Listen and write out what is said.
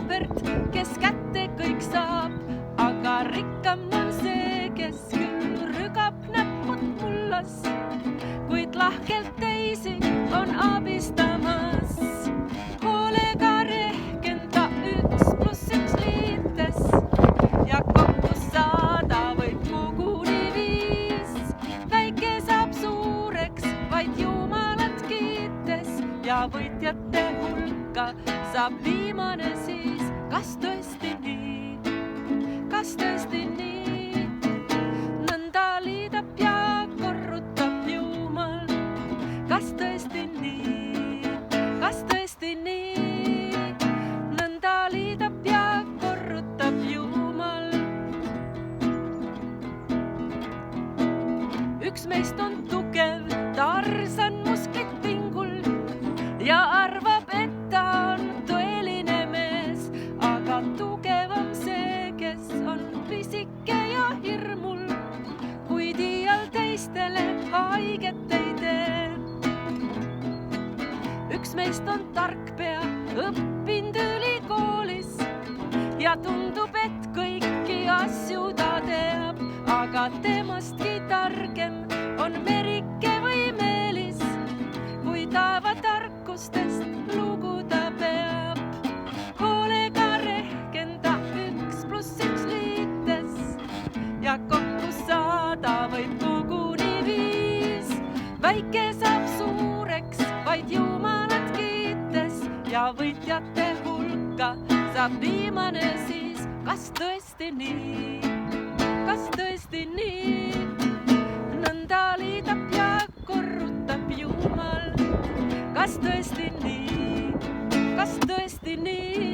Robert, kes kätte kõik saab, aga rikkam on see, kes küll rügab näpud mullas, kuid lahkelt teisi on abistamas. Hoolega rehkenda 1+1 liites ja kokku saada võib koguni 5. Väike saab suureks vaid Jumalat kiites ja võitjate hulka saab viimane siis. Kas tõesti nii? Kas tõesti nii? Nõnda liidab ja korrutab Jumal. Kas tõesti nii? Kas tõesti nii? Nõnda liidab ja korrutab Jumal. Üks meist on tugev, Tarzan musklit pingul ja arvab, et ta on tõeline mees, aga tugevam see, kes on pisike ja hirmul, kuid iial teistele haiget ei tee. Üks meist on tark pea, õppinud ülikoolis ja tundub, et kõiki asju ta teab, aga temastki targem on Merike või Meelis, kui taeva tarkustest lugu ta peab. Hoolega rehkenda 1+1 liites ja kokku saada võib koguni 5. Väike saab suureks vaid Jumalat kiites ja võitjate hulka saab viimane siis. Kas tõesti nii? Kas tõesti nii? Nõnda liidab ja korrutab Jumal. Kas tõesti nii? Kas tõesti nii?